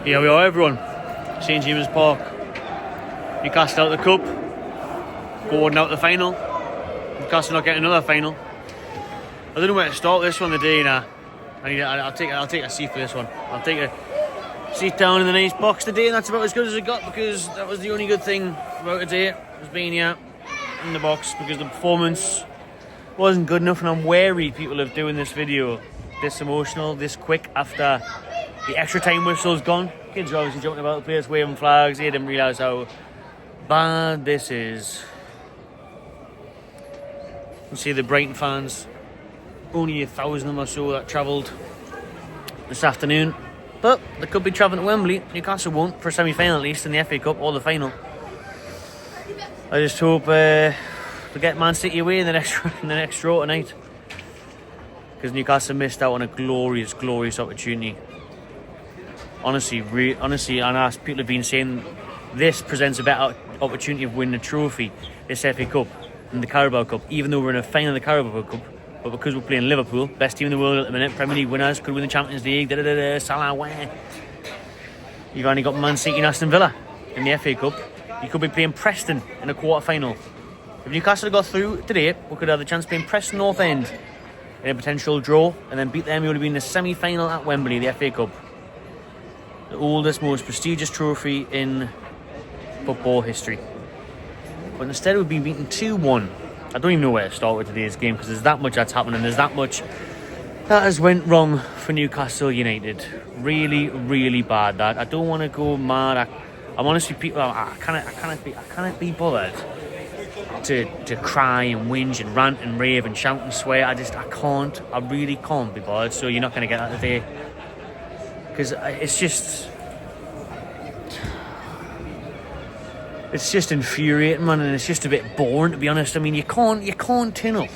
Here we are, everyone. St James's Park. Newcastle out the cup. Gordon out the final. Newcastle not getting another final. I don't know where to start this one today now. I'll take a seat for this one. I'll take a seat down in the nice box today, and that's about as good as it got, because that was the only good thing about today, was being here in the box, because the performance wasn't good enough, and I'm wary, people, of doing this video this emotional, this quick, after the extra time whistle's gone. Kids are obviously jumping about the place, waving flags. They didn't realise how bad this is. You can see the Brighton fans, only 1,000 of them or so that travelled this afternoon. But they could be travelling to Wembley. Newcastle won't, for a semi-final at least, in the FA Cup or the final. I just hope we get Man City away in the next draw tonight, because Newcastle missed out on a glorious opportunity. Honestly, and as people have been saying, this presents a better opportunity of winning a trophy, this FA Cup, than the Carabao Cup, even though we're in a final of the Carabao Cup. But because we're playing Liverpool, best team in the world at the minute, Premier League winners, could win the Champions League, Salah, where? You've only got Man City and Aston Villa in the FA Cup. You could be playing Preston in a quarter-final. If Newcastle got through today, we could have the chance of playing Preston North End in a potential draw, and then beat them. You would have been in the semi-final at Wembley, the FA Cup. The oldest, most prestigious trophy in football history. But instead we've been beaten 2-1. I don't even know where to start with today's game, because there's that much that's happening. There's that much that has went wrong for Newcastle United. Really bad. That I don't want to go mad. I'm honestly, people, I can't be bothered to cry and whinge and rant and rave and shout and swear. I really can't be bothered. So you're not going to get that today, because it's just infuriating, man, and it's just a bit boring, to be honest. I mean, you can't turn up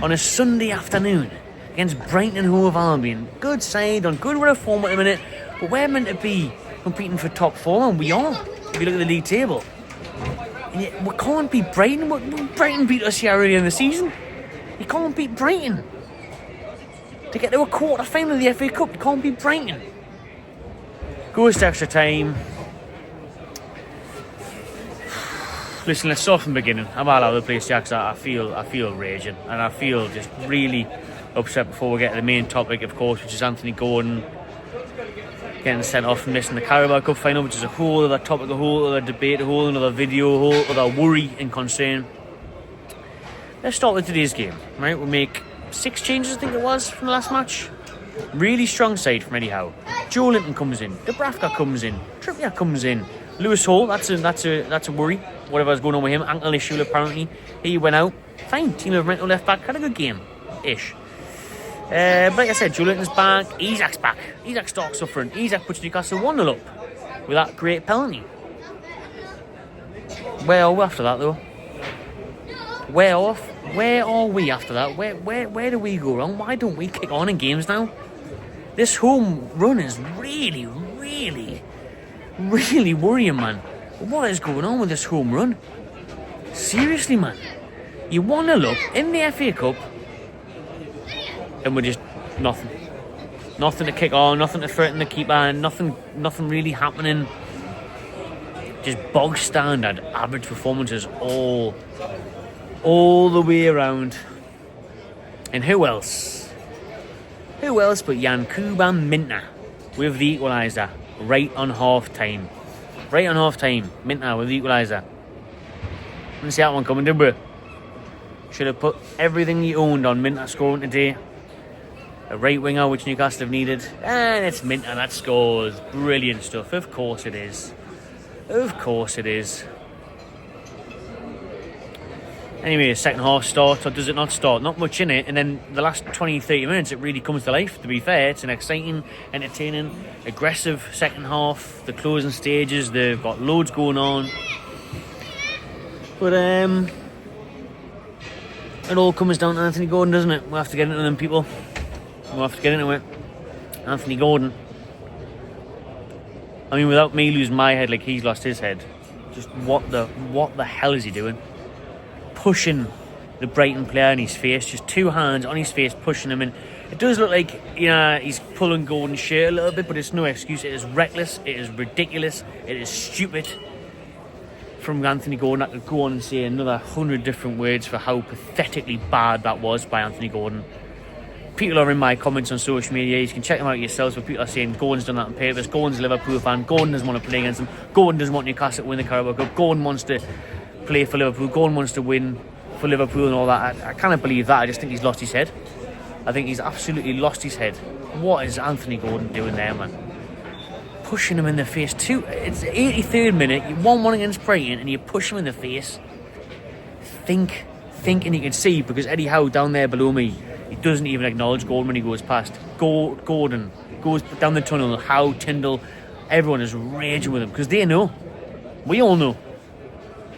on a Sunday afternoon against Brighton and Hove Albion. Good side, on good run of form at the minute, but we're meant to be competing for top four, and we are, if you look at the league table. And yet, we can't beat Brighton. Brighton beat us here earlier in the season. You can't beat Brighton. To get to a quarter-final of the FA Cup, you can't beat Brighton. Goes to extra time. Listen, let's start from the beginning. I'm all over the place, Jack. I feel raging, and I feel just really upset before we get to the main topic, of course, which is Anthony Gordon getting sent off from missing the Carabao Cup final, which is a whole other topic, a whole other debate, a whole other video, a whole other worry and concern. Let's start with today's game, right? We'll make 6 changes, I think it was, from the last match. Really strong side from Eddie Howe. Joe Linton comes in, Dubravka comes in, Trippier comes in. Lewis Hall, that's a worry. Whatever's going on with him, ankle issue apparently. He went out. Fine, team of mental left back, had a good game-ish. But like I said, Joe Linton's back, Isak's back. Isak starts suffering. Isak puts Newcastle 1-0 up with that great penalty. Where are we after that, though? Where are we after that? Where do we go wrong? Why don't we kick on in games now? This home run is really worrying, man. What is going on with this home run? Seriously, man. You 1-0 up in the FA Cup, and we're just nothing. Nothing to kick on, nothing to threaten the keeper, nothing really happening. Just bog standard, average performances all the way around. And who else? Who else but Yankuba Mintna with the equaliser right on half time. Mintna with the equaliser. Didn't see that one coming, did we? Should have put everything he owned on Mintna scoring today. A right winger, which Newcastle have needed. And it's Mintna that scores. Brilliant stuff. Of course it is. Anyway, second half starts, or does it not start? Not much in it, and then the last 20-30 minutes it really comes to life, to be fair. It's an exciting, entertaining, aggressive second half. The closing stages, they've got loads going on. But it all comes down to Anthony Gordon, doesn't it? We'll have to get into them, people. We'll have to get into it. Anthony Gordon. I mean, without me losing my head like he's lost his head, just what the hell is he doing? Pushing the Brighton player in his face, just 2 hands on his face, pushing him, and It does look like, he's pulling Gordon's shirt a little bit, but it's no excuse. It is reckless, it is ridiculous, it is stupid from Anthony Gordon. I could go on and say another 100 different words for how pathetically bad that was by Anthony Gordon. People are in my comments on social media, you can check them out yourselves, but people are saying Gordon's done that on purpose, Gordon's a Liverpool fan, Gordon doesn't want to play against them, Gordon doesn't want Newcastle to win the Carabao Cup, Gordon wants to play for Liverpool, Gordon wants to win for Liverpool and all that. I can't believe that. I just think he's lost his head. I think he's absolutely lost his head. What is Anthony Gordon doing there, man? Pushing him in the face too. It's the 83rd minute, you 1-1 against Brighton and you push him in the face. Think, and you can see, because Eddie Howe down there below me, he doesn't even acknowledge Gordon when he goes past. Gordon goes down the tunnel, Howe, Tyndall, everyone is raging with him, because they know, we all know,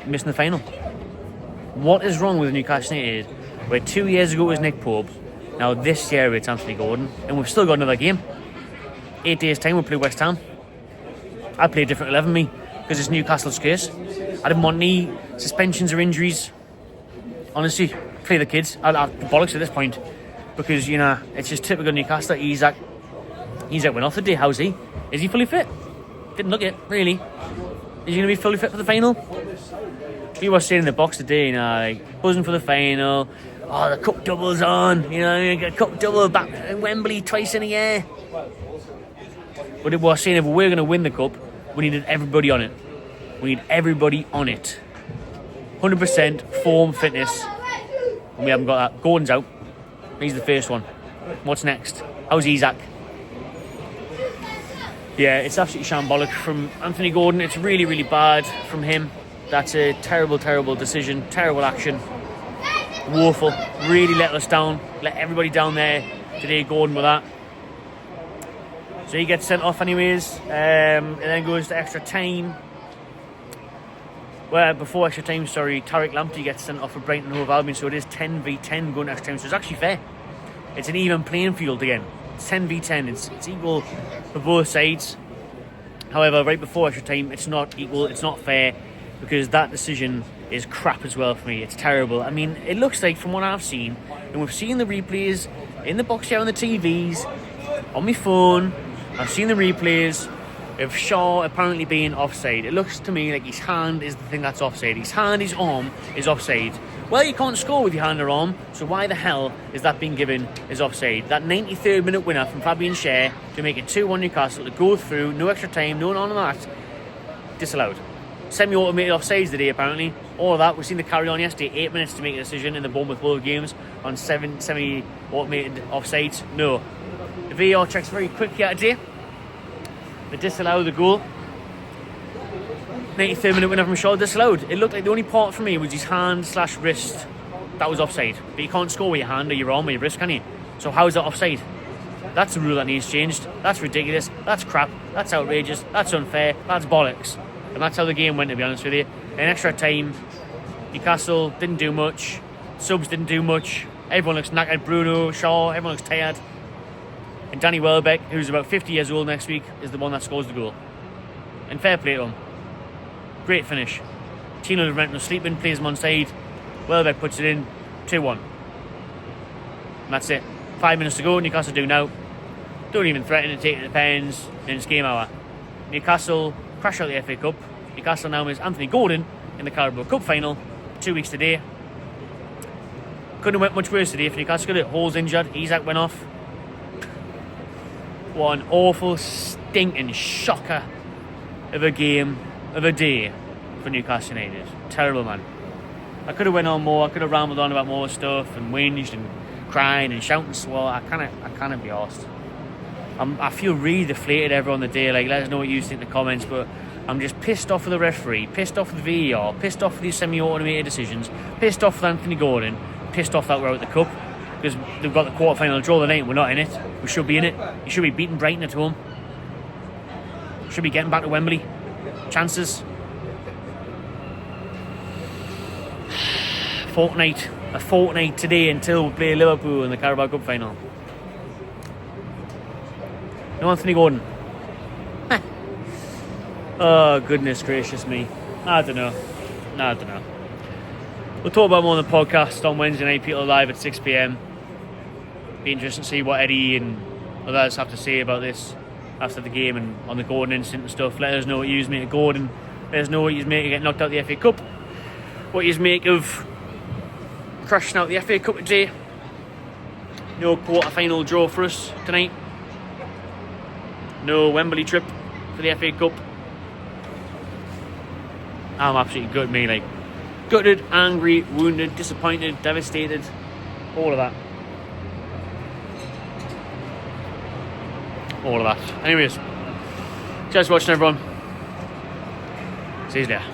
missing the final. What is wrong with Newcastle United, where 2 years ago it was Nick Pope, now this year it's Anthony Gordon, and we've still got another game. 8 days time we'll play West Ham. I'd play a different 11, me, because it's Newcastle's case. I didn't want any suspensions or injuries. Honestly, play the kids. I'll have the bollocks at this point, because it's just typical Newcastle. Isaac went off the day. How's he? Is he fully fit? Didn't look it, really. Is he going to be fully fit for the final? We were saying in the box today, like, buzzing for the final. Oh, the cup double's on. You get a cup double back at Wembley twice in a year. But we were saying if we're going to win the cup, we needed everybody on it. We need everybody on it. 100% form, fitness. And we haven't got that. Gordon's out. He's the first one. What's next? How's Isaac? Yeah, it's absolutely shambolic from Anthony Gordon. It's really, really bad from him. That's a terrible, terrible decision. Terrible action. Woeful. Really let us down. Let everybody down there today, Gordon, with that. So he gets sent off anyways. And then goes to extra time. Well, before extra time, Tariq Lamptey gets sent off for Brighton and Hove Albion. So it is 10v10 going to extra time. So it's actually fair. It's an even playing field again. It's 10v10. It's equal for both sides. However, right before extra time, it's not equal. It's not fair, because that decision is crap as well for me. It's terrible. I mean, it looks like, from what I've seen, and we've seen the replays in the box here on the TVs, on my phone, I've seen the replays of Shaw apparently being offside. It looks to me like his hand is the thing that's offside. His hand, his arm is offside. Well, you can't score with your hand or arm, so why the hell is that being given as offside? That 93rd minute winner from Fabian Schär to make it 2-1 Newcastle, to go through, no extra time, no none of that, disallowed. Semi-automated offsides today, apparently. All of that. We've seen the carry on yesterday. 8 minutes to make a decision in the Bournemouth World Games on 7 semi-automated offsides. No. The VAR checks very quickly out today. They disallow the goal. 93rd minute winner from Shaw, disallowed. It looked like the only part for me was his hand/wrist that was offside. But you can't score with your hand or your arm or your wrist, can you? So how is that offside? That's the rule that needs changed. That's ridiculous. That's crap. That's outrageous. That's unfair. That's bollocks. And that's how the game went, to be honest with you. In extra time, Newcastle didn't do much. Subs didn't do much. Everyone looks knackered. Bruno, Shaw, everyone looks tired. And Danny Welbeck, who's about 50 years old next week, is the one that scores the goal. And fair play to him. Great finish. Tino Laurent sleeping, plays him on side. Welbeck puts it in, 2-1. And that's it. 5 minutes to go, Newcastle do now. Don't even threaten to take it to the pens, and it's game hour. Newcastle crash out the FA Cup. Newcastle now is Anthony Gordon in the Carabao Cup final. 2 weeks today. Couldn't have went much worse today for Newcastle, could it? Hall's injured, Isaac went off. What an awful, stinking shocker of a game, of a day for Newcastle United. Terrible, man. I could have went on more, I could have rambled on about more stuff and whinged and crying and shouting. Well, I can't be arsed. I feel really deflated everyone the day. Like, let us know what you think in the comments, but I'm just pissed off with the referee, pissed off with the VAR, pissed off with these semi-automated decisions, pissed off with Anthony Gordon, pissed off that we're out the cup, because they've got the quarter-final draw tonight and we're not in it. We should be in it. You should be beating Brighton at home. Should be getting back to Wembley. Chances. A fortnight today until we play Liverpool in the Carabao Cup final. No Anthony Gordon. Oh, goodness gracious me. I don't know. We'll talk about more on the podcast on Wednesday night, people live at 6 p.m. Be interesting to see what Eddie and others have to say about this after the game and on the Gordon incident and stuff. Let us know what you make of Gordon. Let us know what you make of getting knocked out of the FA Cup. What you make of crashing out the FA Cup today. No quarter-final draw for us tonight. No Wembley trip for the FA Cup. I'm absolutely gutted, me, like gutted, angry, wounded, disappointed, devastated, all of that. All of that. Anyways, cheers for watching, everyone. See you later.